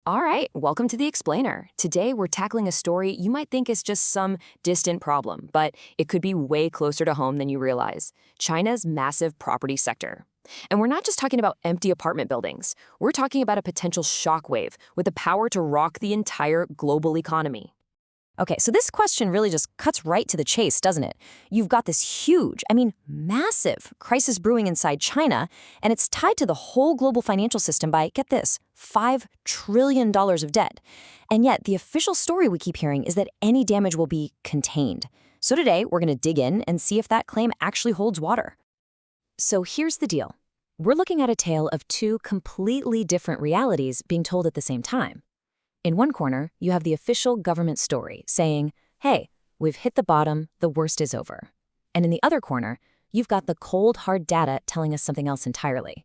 All right, welcome to The Explainer. Today we're tackling a story you might think is just some distant problem, but it could be way closer to home than you realize. China's massive property sector. And we're not just talking about empty apartment buildings. We're talking about a potential shockwave with the power to rock the entire global economy. Okay, so this question really just cuts right to the chase, doesn't it? You've got this huge, massive crisis brewing inside China, and it's tied to the whole global financial system by, get this, $5 trillion of debt. And yet, the official story we keep hearing is that any damage will be contained. So today, we're going to dig in and see if that claim actually holds water. So here's the deal. We're looking at a tale of two completely different realities being told at the same time. In one corner, you have the official government story saying, hey, we've hit the bottom, the worst is over. And in the other corner, you've got the cold, hard data telling us something else entirely.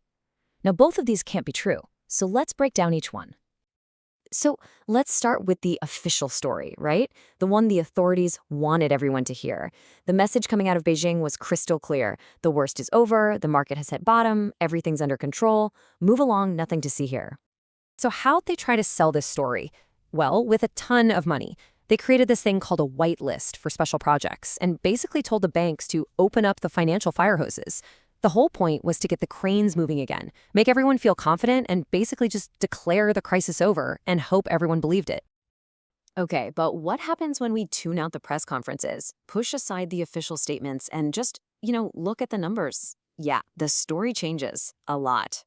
Now, both of these can't be true, so let's break down each one. So let's start with the official story, right? The one the authorities wanted everyone to hear. The message coming out of Beijing was crystal clear. The worst is over, the market has hit bottom, everything's under control, move along, nothing to see here. So how'd they try to sell this story? Well, with a ton of money. They created this thing called a whitelist for special projects and basically told the banks to open up the financial fire hoses. The whole point was to get the cranes moving again, make everyone feel confident, and basically just declare the crisis over and hope everyone believed it. Okay, but what happens when we tune out the press conferences, push aside the official statements, and just, look at the numbers? Yeah, the story changes a lot.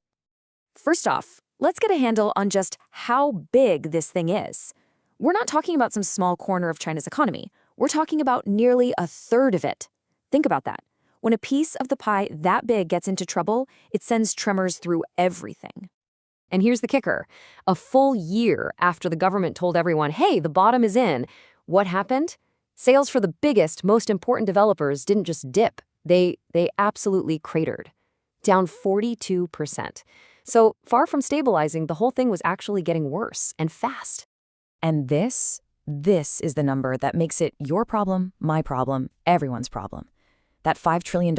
First off, let's get a handle on just how big this thing is. We're not talking about some small corner of China's economy. We're talking about nearly a third of it. Think about that. When a piece of the pie that big gets into trouble, it sends tremors through everything. And here's the kicker. A full year after the government told everyone, hey, the bottom is in, what happened? Sales for the biggest, most important developers didn't just dip. They absolutely cratered. Down 42%. So far from stabilizing, the whole thing was actually getting worse and fast. And this is the number that makes it your problem, my problem, everyone's problem. That $5 trillion,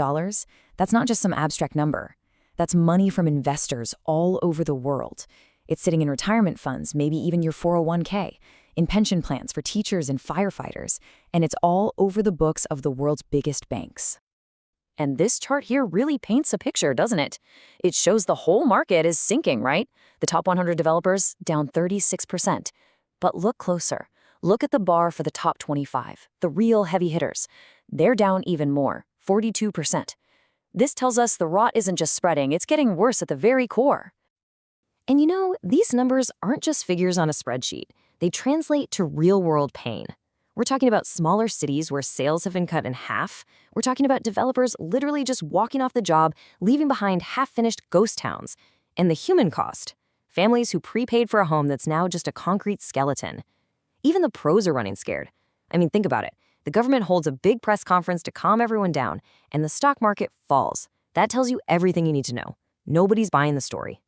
that's not just some abstract number. That's money from investors all over the world. It's sitting in retirement funds, maybe even your 401k, in pension plans for teachers and firefighters, and it's all over the books of the world's biggest banks. And this chart here really paints a picture, doesn't it? It shows the whole market is sinking, right? The top 100 developers down 36%. But look closer. Look at the bar for the top 25, the real heavy hitters. They're down even more, 42%. This tells us the rot isn't just spreading, it's getting worse at the very core. And these numbers aren't just figures on a spreadsheet. They translate to real-world pain. We're talking about smaller cities where sales have been cut in half. We're talking about developers literally just walking off the job, leaving behind half-finished ghost towns. And the human cost. Families who prepaid for a home that's now just a concrete skeleton. Even the pros are running scared. Think about it. The government holds a big press conference to calm everyone down, and the stock market falls. That tells you everything you need to know. Nobody's buying the story.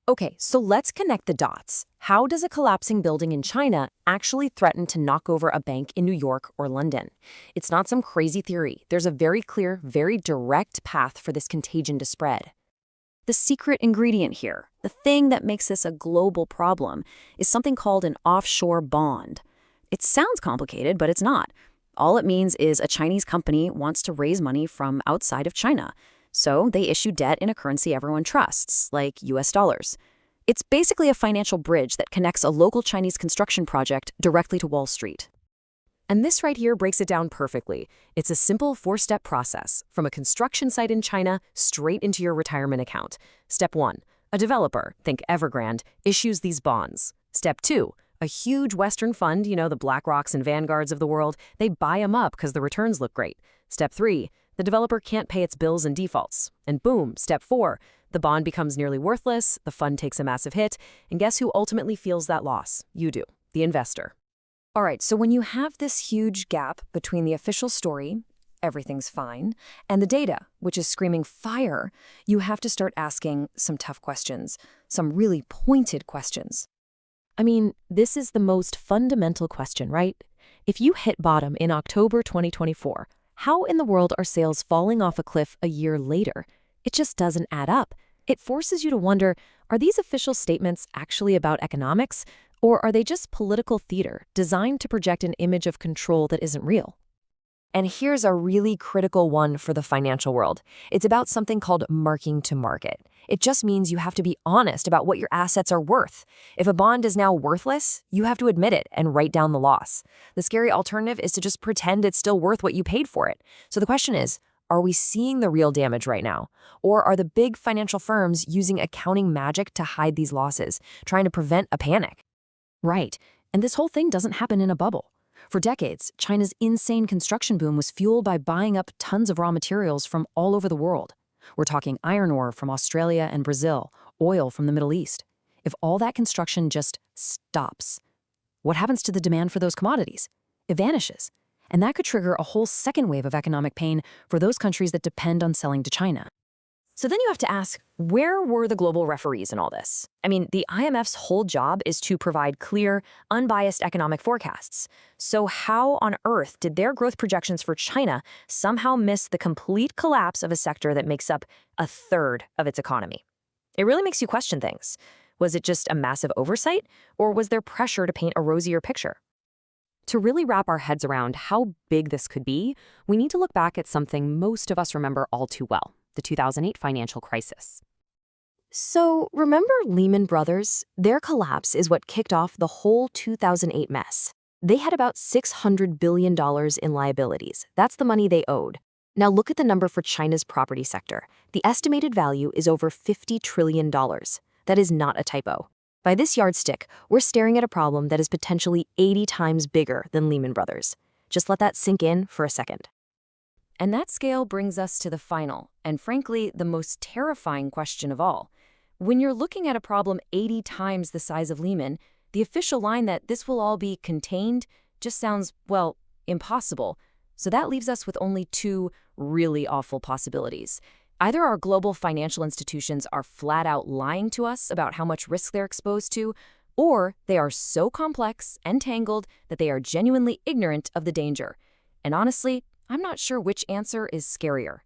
Okay, so let's connect the dots. How does a collapsing building in China actually threaten to knock over a bank in New York or London? It's not some crazy theory. There's a very clear, very direct path for this contagion to spread. The secret ingredient here, the thing that makes this a global problem, is something called an offshore bond. It sounds complicated, but it's not. All it means is a Chinese company wants to raise money from outside of China. So they issue debt in a currency everyone trusts, like US dollars. It's basically a financial bridge that connects a local Chinese construction project directly to Wall Street. And this right here breaks it down perfectly. It's a simple 4-step process, from a construction site in China straight into your retirement account. Step 1, a developer, think Evergrande, issues these bonds. Step 2, a huge Western fund, the BlackRocks and Vanguards of the world, they buy them up because the returns look great. Step 3, the developer can't pay its bills and defaults. And boom, step 4, the bond becomes nearly worthless, the fund takes a massive hit, and guess who ultimately feels that loss? You do, the investor. All right, so when you have this huge gap between the official story, everything's fine, and the data, which is screaming fire, you have to start asking some tough questions, some really pointed questions. This is the most fundamental question, right? If you hit bottom in October 2024, how in the world are sales falling off a cliff a year later? It just doesn't add up. It forces you to wonder, Are these official statements actually about economics, or are they just political theater designed to project an image of control that isn't real? And here's a really critical one for the financial world. It's about something called marking to market. It just means you have to be honest about what your assets are worth. If a bond is now worthless, you have to admit it and write down the loss. The scary alternative is to just pretend it's still worth what you paid for it. So the question is, are we seeing the real damage right now? Or are the big financial firms using accounting magic to hide these losses, trying to prevent a panic? Right. And this whole thing doesn't happen in a bubble. For decades, China's insane construction boom was fueled by buying up tons of raw materials from all over the world. We're talking iron ore from Australia and Brazil, oil from the Middle East. If all that construction just stops, what happens to the demand for those commodities? It vanishes. And that could trigger a whole second wave of economic pain for those countries that depend on selling to China. So then you have to ask, where were the global referees in all this? I mean, the IMF's whole job is to provide clear, unbiased economic forecasts. So how on earth did their growth projections for China somehow miss the complete collapse of a sector that makes up a third of its economy? It really makes you question things. Was it just a massive oversight, or was there pressure to paint a rosier picture? To really wrap our heads around how big this could be, we need to look back at something most of us remember all too well: the 2008 financial crisis. So remember Lehman Brothers? Their collapse is what kicked off the whole 2008 mess. They had about $600 billion in liabilities. That's the money they owed. Now look at the number for China's property sector. The estimated value is over $50 trillion. That is not a typo. By this yardstick, we're staring at a problem that is potentially 80 times bigger than Lehman Brothers. Just let that sink in for a second. And that scale brings us to the final, and frankly, the most terrifying question of all. When you're looking at a problem 80 times the size of Lehman, the official line that this will all be contained just sounds, well, impossible. So that leaves us with only two really awful possibilities. Either our global financial institutions are flat out lying to us about how much risk they're exposed to, or they are so complex and tangled that they are genuinely ignorant of the danger. And honestly, I'm not sure which answer is scarier.